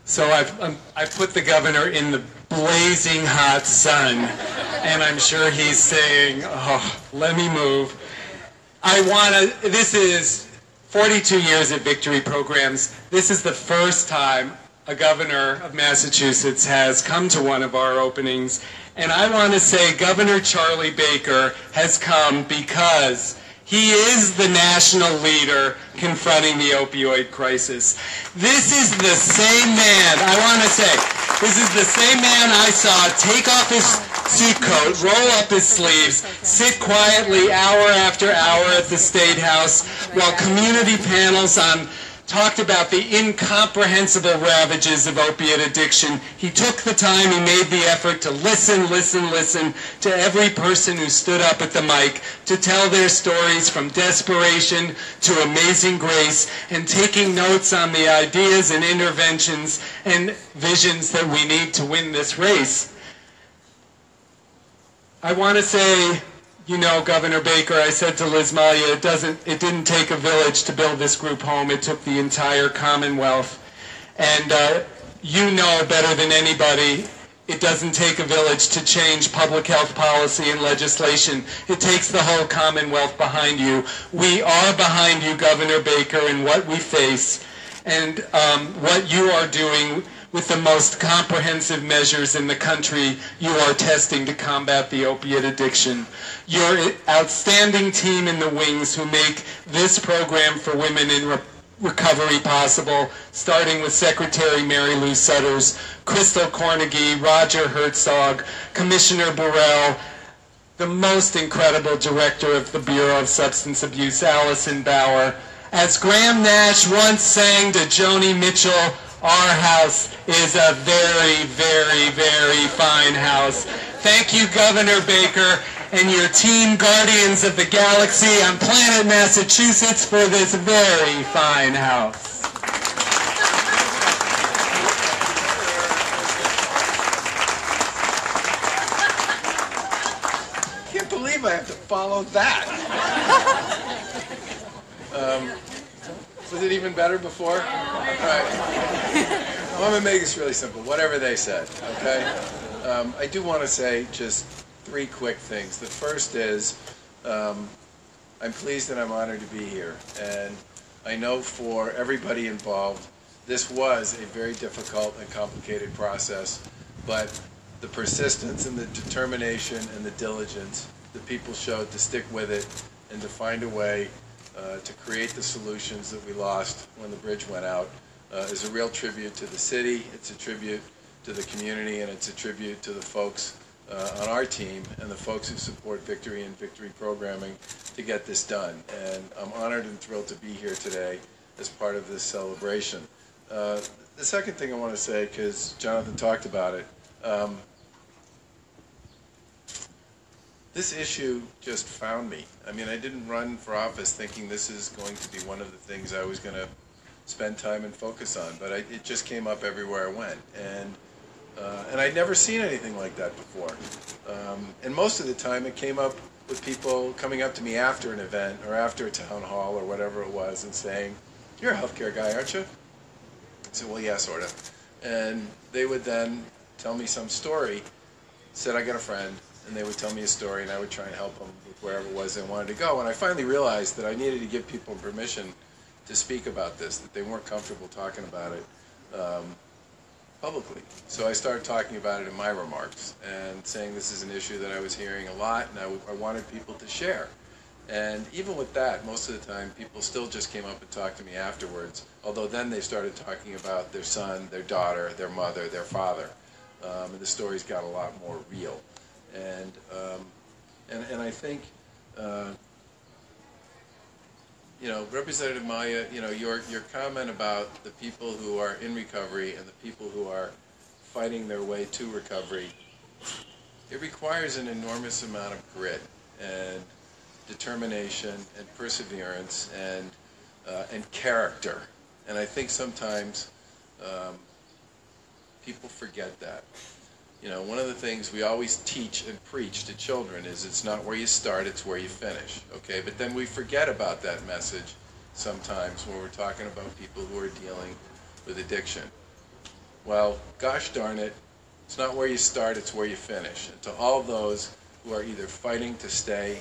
So I've put the governor in the blazing hot sun, and I'm sure he's saying, oh, let me move. This is 42 years at Victory Programs. This is the first time a governor of Massachusetts has come to one of our openings. And I want to say Governor Charlie Baker has come because he is the national leader confronting the opioid crisis. This is the same man, I want to say, this is the same man I saw take off his suit coat, roll up his sleeves, sit quietly hour after hour at the State House while community panels talked about the incomprehensible ravages of opiate addiction. He took the time, he made the effort to listen to every person who stood up at the mic to tell their stories from desperation to amazing grace, and taking notes on the ideas and interventions and visions that we need to win this race. I want to say, you know, Governor Baker, I said to Liz Malia, it didn't take a village to build this group home. It took the entire Commonwealth. And you know better than anybody, it doesn't take a village to change public health policy and legislation. It takes the whole Commonwealth behind you. We are behind you, Governor Baker, in what we face and what you are doing with the most comprehensive measures in the country you are testing to combat the opiate addiction. Your outstanding team in the wings who make this program for women in recovery possible, starting with Secretary Mary Lou Sutters, Crystal Cornegie, Roger Herzog, Commissioner Burrell, the most incredible director of the Bureau of Substance Abuse, Allison Bauer. As Graham Nash once sang to Joni Mitchell, our house is a very, very, very fine house. Thank you, Governor Baker, and your team, Guardians of the Galaxy on planet Massachusetts, for this very fine house. I can't believe I have to follow that. Was it even better before? All right. Well, I'm going to make this really simple, whatever they said, okay? I do want to say just 3 quick things. The first is I'm pleased and I'm honored to be here. And I know for everybody involved, this was a very difficult and complicated process, but the persistence and the determination and the diligence that people showed to stick with it and to find a way to create the solutions that we lost when the bridge went out is a real tribute to the city, it's a tribute to the community, and it's a tribute to the folks on our team and the folks who support Victory and Victory Programming to get this done. And I'm honored and thrilled to be here today as part of this celebration. The second thing I want to say, because Jonathan talked about it, this issue just found me. I mean, I didn't run for office thinking this is going to be one of the things I was going to spend time and focus on, but it just came up everywhere I went. And I'd never seen anything like that before. And most of the time it came up with people coming up to me after an event or after a town hall or whatever it was and saying, "You're a healthcare guy, aren't you?" I said, "Well, yeah, sort of." And they would then tell me some story, said, "I got a friend," and they would tell me a story, and I would try and help them with wherever it was they wanted to go. And I finally realized that I needed to give people permission to speak about this, that they weren't comfortable talking about it publicly. So I started talking about it in my remarks and saying this is an issue that I was hearing a lot, and I wanted people to share. And even with that, most of the time, people still just came up and talked to me afterwards, although then they started talking about their son, their daughter, their mother, their father, and the stories got a lot more real. And I think, you know, Representative Maya, you know, your comment about the people who are in recovery and the people who are fighting their way to recovery, it requires an enormous amount of grit and determination and perseverance and character. And I think sometimes people forget that. You know, one of the things we always teach and preach to children is it's not where you start, it's where you finish, okay? But then we forget about that message sometimes when we're talking about people who are dealing with addiction. Well, gosh darn it, it's not where you start, it's where you finish. And to all those who are either fighting to stay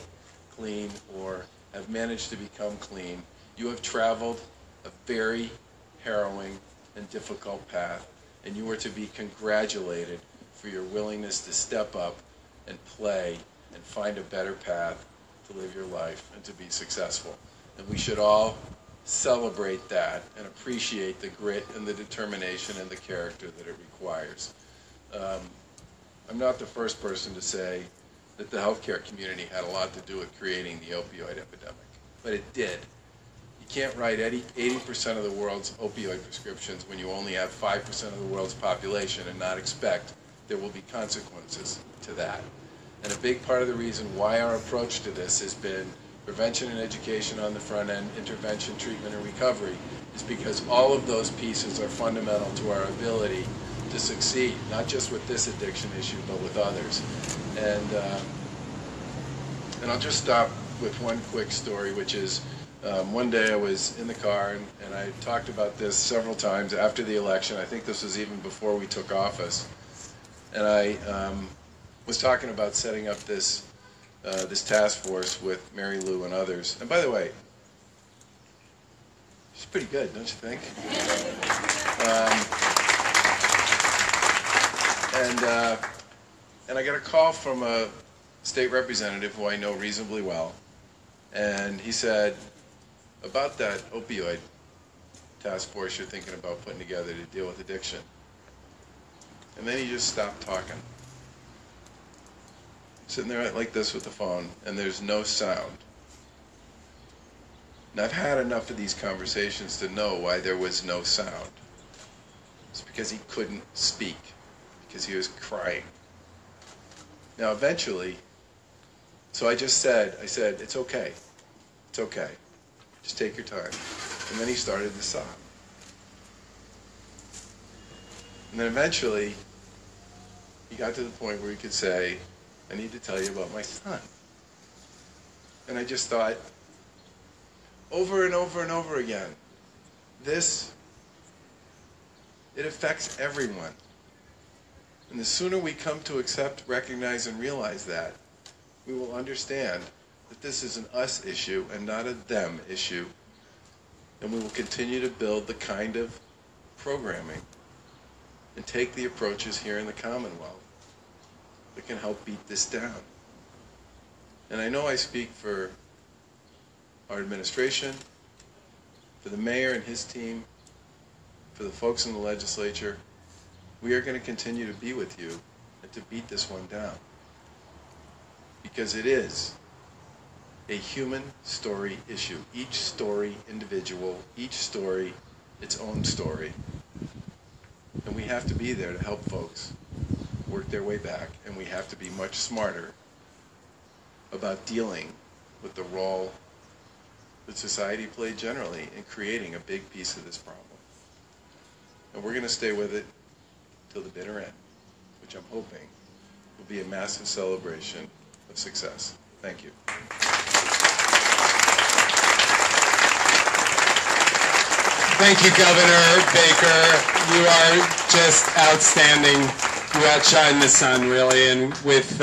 clean or have managed to become clean, you have traveled a very harrowing and difficult path, and you are to be congratulated for your willingness to step up and play and find a better path to live your life and to be successful. And we should all celebrate that and appreciate the grit and the determination and the character that it requires. I'm not the first person to say that the healthcare community had a lot to do with creating the opioid epidemic, but it did. You can't write 80% of the world's opioid prescriptions when you only have 5% of the world's population and not expect there will be consequences to that. And a big part of the reason why our approach to this has been prevention and education on the front end, intervention, treatment, and recovery, is because all of those pieces are fundamental to our ability to succeed, not just with this addiction issue, but with others. And I'll just stop with one quick story, which is one day I was in the car, and I talked about this several times after the election. I think this was even before we took office. And I was talking about setting up this task force with Mary Lou and others. And by the way, she's pretty good, don't you think? And I got a call from a state representative who I know reasonably well, and he said, about that opioid task force you're thinking about putting together to deal with addiction. And then he just stopped talking. Sitting there like this with the phone, and there's no sound. And I've had enough of these conversations to know why there was no sound. It's because he couldn't speak, because he was crying. Now eventually, so I said, it's okay. It's okay. Just take your time. And then he started to sob. And then eventually, he got to the point where he could say, I need to tell you about my son. And I just thought, over and over and over again, it affects everyone. And the sooner we come to accept, recognize, and realize that, we will understand that this is an us issue and not a them issue. And we will continue to build the kind of programming and take the approaches here in the Commonwealth that can help beat this down. And I know I speak for our administration, for the mayor and his team, for the folks in the legislature. We are going to continue to be with you and to beat this one down. Because it is a human story issue. Each story individual, each story its own story. And we have to be there to help folks work their way back, and we have to be much smarter about dealing with the role that society played generally in creating a big piece of this problem. And we're going to stay with it till the bitter end, which I'm hoping will be a massive celebration of success. Thank you. Thank you, Governor Baker. You are just outstanding. You outshine the sun, really, and with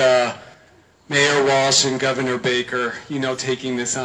Mayor Walsh and Governor Baker, taking this on.